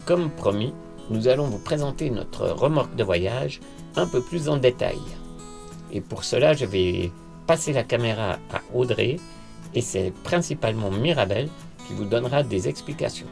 comme promis, nous allons vous présenter notre remorque de voyage un peu plus en détail. Et pour cela, je vais passer la caméra à Audrey, et c'est principalement Mirabel qui vous donnera des explications.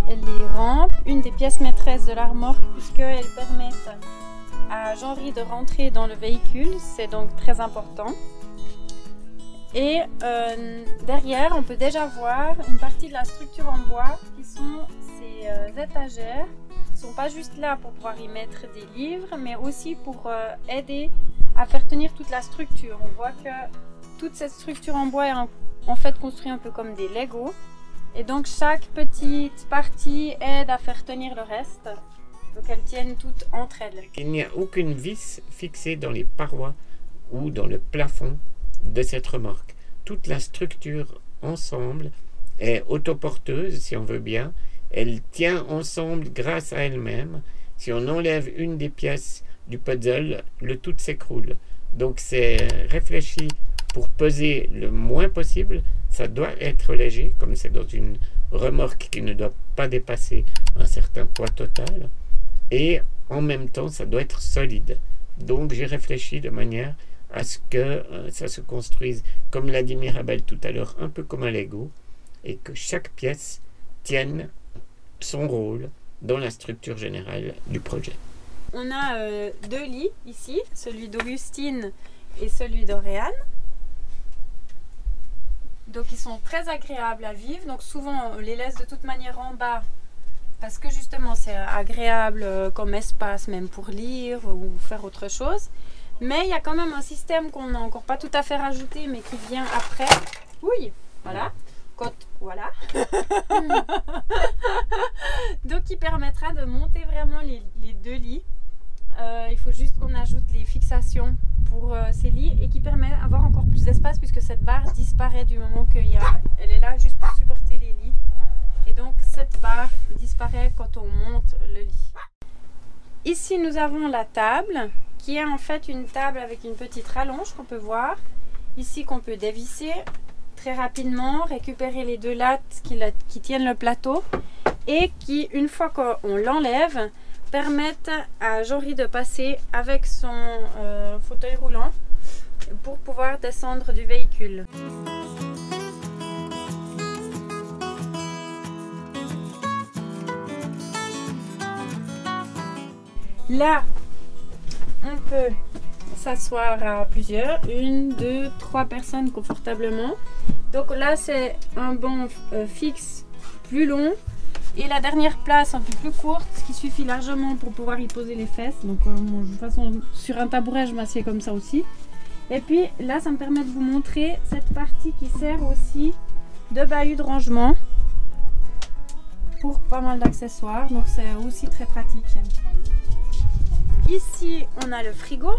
Les rampes, une des pièces maîtresses de la remorque, puisqu'elles permettent à Jean-Ry de rentrer dans le véhicule, c'est donc très important. Et derrière, on peut déjà voir une partie de la structure en bois qui sont ces étagères, qui ne sont pas juste là pour pouvoir y mettre des livres, mais aussi pour aider à faire tenir toute la structure. On voit que toute cette structure en bois est en fait construite un peu comme des Lego. Et donc chaque petite partie aide à faire tenir le reste, donc elles tiennent toutes entre elles. Il n'y a aucune vis fixée dans les parois ou dans le plafond de cette remorque. Toute la structure ensemble est autoporteuse, si on veut bien. Elle tient ensemble grâce à elle-même. Si on enlève une des pièces du puzzle, le tout s'écroule. Donc c'est réfléchi pour peser le moins possible. Ça doit être léger, comme c'est dans une remorque qui ne doit pas dépasser un certain poids total. Et en même temps, ça doit être solide. Donc j'ai réfléchi de manière à ce que ça se construise, comme l'a dit Mirabel tout à l'heure, un peu comme un Lego, et que chaque pièce tienne son rôle dans la structure générale du projet. On a deux lits ici, celui d'Augustine et celui d'Auréane. Donc ils sont très agréables à vivre, donc souvent on les laisse de toute manière en bas parce que justement c'est agréable comme espace même pour lire ou faire autre chose. Mais il y a quand même un système qu'on n'a encore pas tout à fait rajouté mais qui vient après. Oui, voilà. Voilà. Donc qui permettra de monter vraiment les deux lits. Il faut juste qu'on ajoute les fixations pour ces lits et qui permet d'avoir encore plus d'espace puisque cette barre disparaît du moment qu'elle est là juste pour supporter les lits. Et donc cette barre disparaît quand on monte le lit. Ici nous avons la table qui est en fait une table avec une petite rallonge qu'on peut voir. Ici qu'on peut dévisser très rapidement, récupérer les deux lattes qui tiennent le plateau et qui, une fois qu'on l'enlève, permettent à Jean-Ry de passer avec son fauteuil roulant pour pouvoir descendre du véhicule. Là, on peut s'asseoir à plusieurs, 1, 2, 3 personnes confortablement. Donc là, c'est un banc fixe plus long. Et la dernière place un peu plus courte, ce qui suffit largement pour pouvoir y poser les fesses. Donc de toute façon, sur un tabouret, je m'assieds comme ça aussi. Et puis là, ça me permet de vous montrer cette partie qui sert aussi de bahut de rangement pour pas mal d'accessoires. Donc c'est aussi très pratique. Ici, on a le frigo,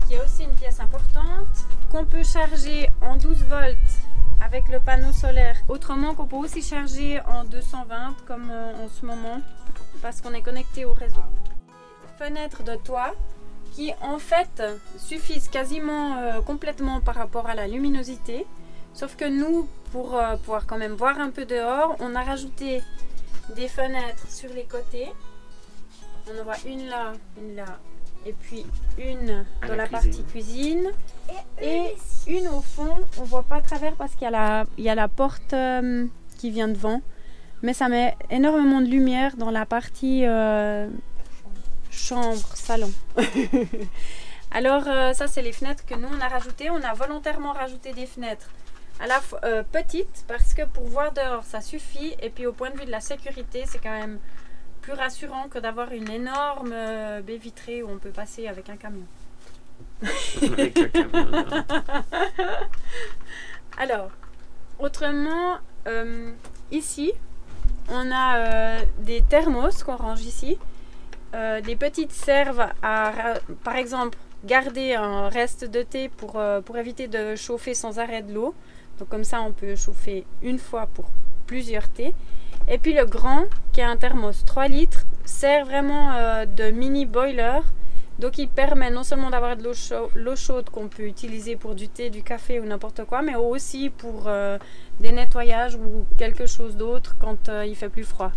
qui est aussi une pièce importante, qu'on peut charger en 12 volts avec le panneau solaire. Autrement qu'on peut aussi charger en 220 comme en ce moment parce qu'on est connecté au réseau. Fenêtres de toit qui en fait suffisent quasiment complètement par rapport à la luminosité. Sauf que nous, pour pouvoir quand même voir un peu dehors, on a rajouté des fenêtres sur les côtés. On en voit une là et puis une À dans la la partie cuisine et une au fond. On voit pas à travers parce qu'il y a la porte qui vient devant, mais ça met énormément de lumière dans la partie chambre, salon. Alors ça c'est les fenêtres que nous on a rajoutées. On a volontairement rajouté des fenêtres à la fois petites parce que pour voir dehors ça suffit, et puis au point de vue de la sécurité c'est quand même plus rassurant que d'avoir une énorme baie vitrée où on peut passer avec un camion. Avec le camion, non. Alors, autrement, ici, on a des thermos qu'on range ici. Des petites servent à, par exemple, garder un reste de thé pour éviter de chauffer sans arrêt de l'eau. Donc comme ça, on peut chauffer une fois pour plusieurs thés. Et puis le grand, qui est un thermos 3 litres, sert vraiment de mini boiler. Donc il permet non seulement d'avoir de l'eau chaude qu'on peut utiliser pour du thé, du café ou n'importe quoi, mais aussi pour des nettoyages ou quelque chose d'autre quand il fait plus froid.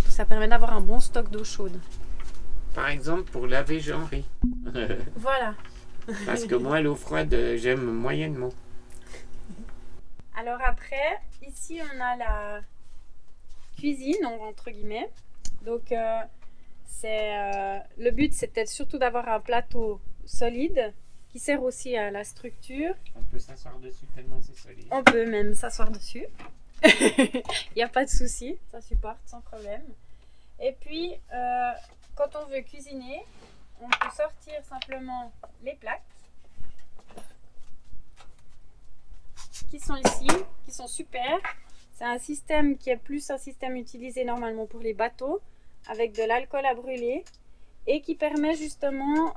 Donc ça permet d'avoir un bon stock d'eau chaude. Par exemple, pour laver Jean-Ri. Voilà. Parce que moi, l'eau froide, j'aime moyennement. Alors après, ici on a la cuisine, entre guillemets. Donc le but c'est peut-être surtout d'avoir un plateau solide qui sert aussi à la structure. On peut s'asseoir dessus tellement c'est solide. On peut même s'asseoir dessus. Il n'y a pas de souci, ça supporte sans problème. Et puis quand on veut cuisiner, on peut sortir simplement les plaques qui sont ici, qui sont super. C'est un système qui est plus un système utilisé normalement pour les bateaux, avec de l'alcool à brûler, et qui permet justement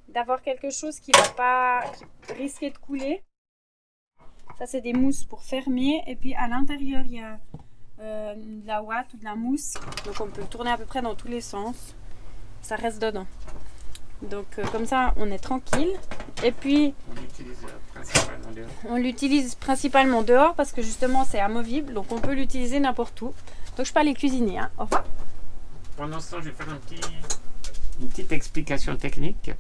d'avoir quelque chose qui ne va pas risquer de couler. Ça c'est des mousses pour fermer, et puis à l'intérieur il y a de la ouate ou de la mousse, donc on peut tourner à peu près dans tous les sens, ça reste dedans. Donc comme ça on est tranquille. Et puis on l'utilise principalement dehors parce que justement c'est amovible, donc on peut l'utiliser n'importe où. Donc je peux aller cuisiner, hein. Au revoir. Pendant ce temps, je vais faire une petite explication technique.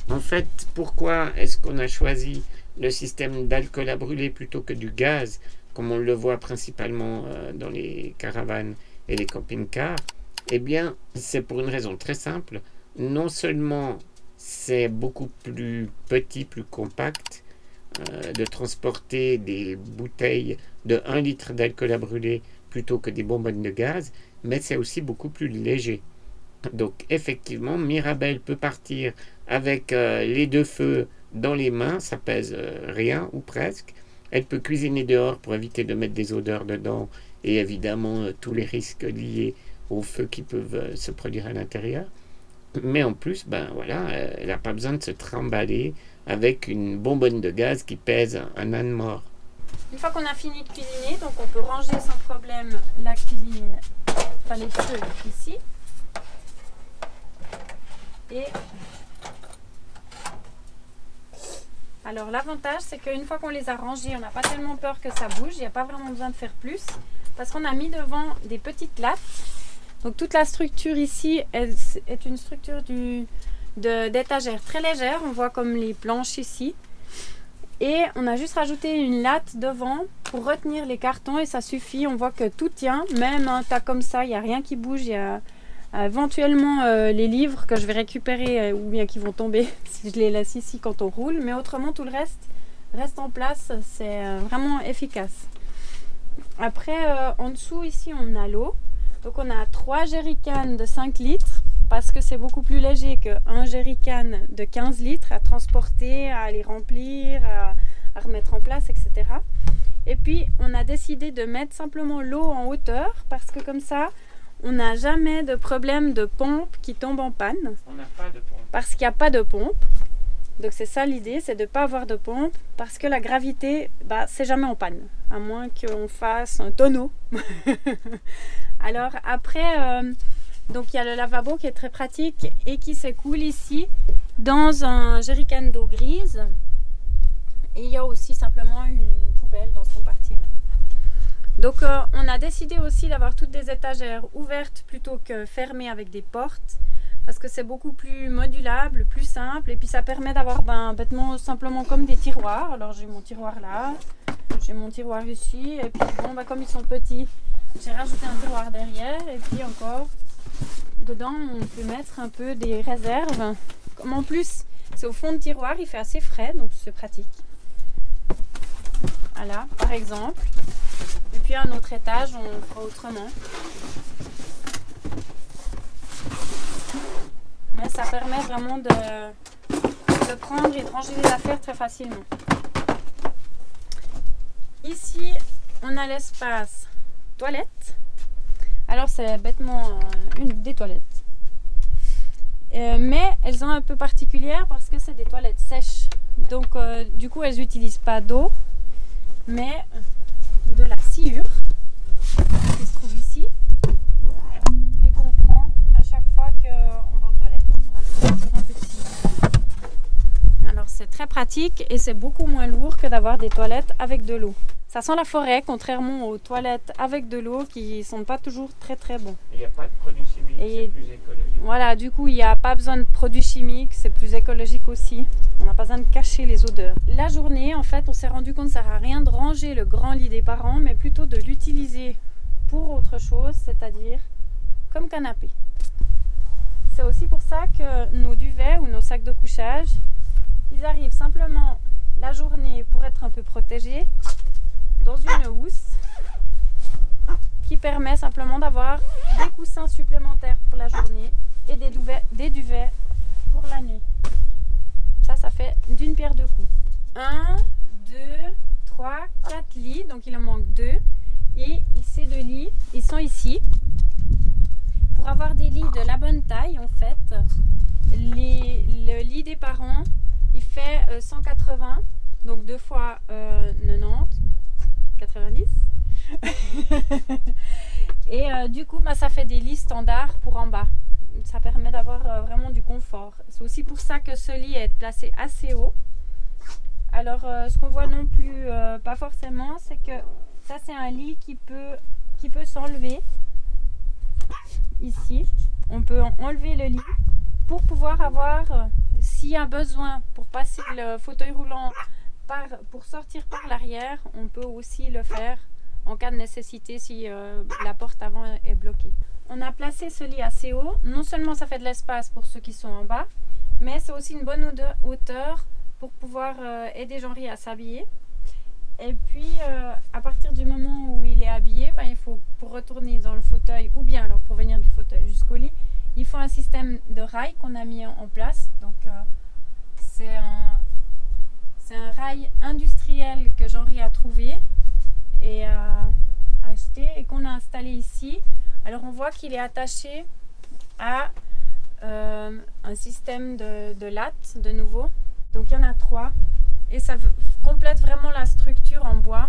En fait, pourquoi est-ce qu'on a choisi le système d'alcool à brûler plutôt que du gaz, comme on le voit principalement dans les caravanes et les camping-cars? Eh bien, c'est pour une raison très simple. Non seulement c'est beaucoup plus petit, plus compact de transporter des bouteilles de 1 litre d'alcool à brûler plutôt que des bonbonnes de gaz, mais c'est aussi beaucoup plus léger. Donc effectivement, Mirabelle peut partir avec les 2 feux dans les mains, ça pèse rien ou presque. Elle peut cuisiner dehors pour éviter de mettre des odeurs dedans et évidemment tous les risques liés aux feux qui peuvent se produire à l'intérieur. Mais en plus, ben voilà, elle n'a pas besoin de se trimballer avec une bonbonne de gaz qui pèse un âne mort. Une fois qu'on a fini de cuisiner, donc on peut ranger sans problème la cuisine, enfin les feux ici. Et alors l'avantage c'est qu'une fois qu'on les a rangés, on n'a pas tellement peur que ça bouge, il n'y a pas vraiment besoin de faire plus parce qu'on a mis devant des petites lattes. Donc toute la structure ici est une structure d'étagère très légère, on voit comme les planches ici. Et on a juste rajouté une latte devant pour retenir les cartons et ça suffit, on voit que tout tient, même un tas comme ça, il n'y a rien qui bouge, il y a éventuellement les livres que je vais récupérer ou bien qui vont tomber si je les laisse ici quand on roule, mais autrement tout le reste en place, c'est vraiment efficace. Après en dessous ici on a l'eau, donc on a 3 jerrycans de 5 litres parce que c'est beaucoup plus léger qu'un jerrycan de 15 litres à transporter, à les remplir, à remettre en place, etc. Et puis on a décidé de mettre simplement l'eau en hauteur parce que comme ça on n'a jamais de problème de pompe qui tombe en panne. On n'a pas de pompe. Parce qu'il n'y a pas de pompe. Donc c'est ça l'idée, c'est de ne pas avoir de pompe parce que la gravité, c'est jamais en panne, à moins qu'on fasse un tonneau. Alors après, donc il y a le lavabo qui est très pratique et qui s'écoule ici dans un jerrycan d'eau grise. Et il y a aussi simplement une poubelle dans ce compartiment. Donc on a décidé aussi d'avoir toutes des étagères ouvertes plutôt que fermées avec des portes parce que c'est beaucoup plus modulable, plus simple, et puis ça permet d'avoir bêtement simplement comme des tiroirs. Alors j'ai mon tiroir là, j'ai mon tiroir ici, et puis bon, comme ils sont petits, j'ai rajouté un tiroir derrière, et puis encore dedans on peut mettre un peu des réserves. Comme en plus c'est au fond de tiroir, il fait assez frais, donc c'est pratique. Voilà, par exemple. Et puis à un autre étage, on fera autrement. Mais ça permet vraiment de prendre et de ranger les affaires très facilement. Ici, on a l'espace toilette. Alors c'est bêtement des toilettes. Mais elles sont un peu particulières parce que c'est des toilettes sèches. Donc du coup, elles n'utilisent pas d'eau, mais de la sciure qui se trouve ici et qu'on prend à chaque fois qu'on va aux toilettes. Alors c'est très pratique et c'est beaucoup moins lourd que d'avoir des toilettes avec de l'eau. Ça sent la forêt, contrairement aux toilettes avec de l'eau qui ne sont pas toujours très très bons. Il n'y a pas de produits chimiques, c'est plus écologique. Voilà, du coup il n'y a pas besoin de produits chimiques, c'est plus écologique aussi. On n'a pas besoin de cacher les odeurs. La journée, en fait, on s'est rendu compte que ça ne sert à rien de ranger le grand lit des parents, mais plutôt de l'utiliser pour autre chose, c'est-à-dire comme canapé. C'est aussi pour ça que nos duvets ou nos sacs de couchage, ils arrivent simplement la journée pour être un peu protégés dans une housse qui permet simplement d'avoir des coussins supplémentaires pour la journée et des duvets pour la nuit. Ça fait d'une pierre deux coups. 1, 2, 3, 4 lits, donc il en manque 2. Et ces 2 lits, ils sont ici. Pour avoir des lits de la bonne taille, en fait, le lit des parents, il fait 180, donc 2 fois 90, 90. Et du coup, ça fait des lits standards pour en bas. Ça permet d'avoir vraiment du confort. C'est aussi pour ça que ce lit est placé assez haut. Alors, ce qu'on voit non plus, pas forcément, c'est que ça, c'est un lit qui peut s'enlever. Ici, on peut enlever le lit pour pouvoir avoir, s'il y a besoin, pour passer le fauteuil roulant pour sortir par l'arrière, on peut aussi le faire en cas de nécessité si la porte avant est bloquée. On a placé ce lit assez haut. Non seulement ça fait de l'espace pour ceux qui sont en bas, mais c'est aussi une bonne hauteur pour pouvoir aider Jean-Ry à s'habiller. Et puis, à partir du moment où il est habillé, il faut, pour retourner dans le fauteuil, ou bien alors pour venir du fauteuil jusqu'au lit, il faut un système de rail qu'on a mis en place. Donc, c'est un rail industriel que Jean-Ry a trouvé et a acheté et qu'on a installé ici. Alors on voit qu'il est attaché à un système de lattes de nouveau. Donc il y en a 3 et ça complète vraiment la structure en bois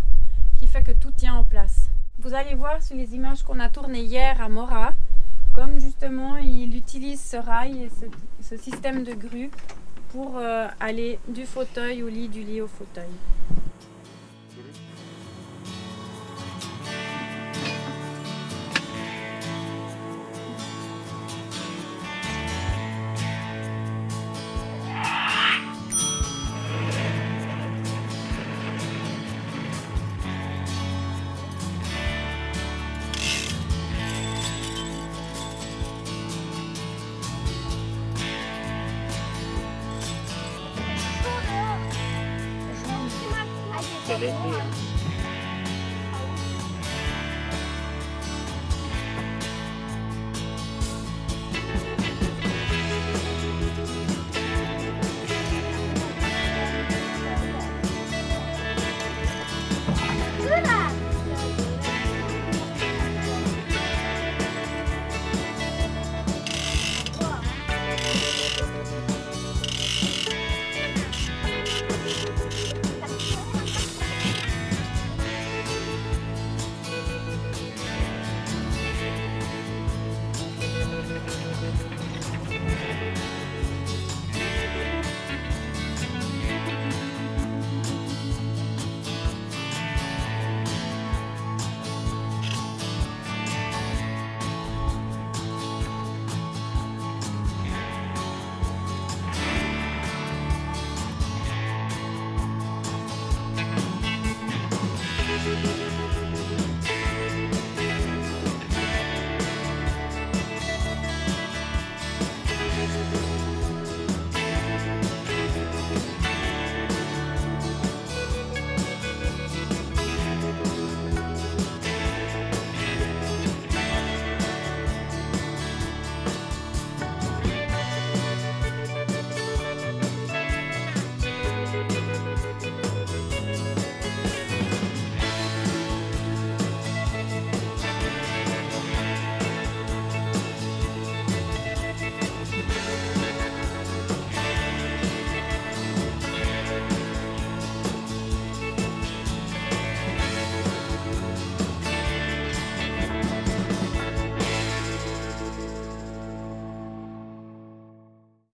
qui fait que tout tient en place. Vous allez voir sur les images qu'on a tournées hier à Mora, comme justement il utilise ce rail et ce système de grue pour aller du fauteuil au lit, du lit au fauteuil. C'est l'été.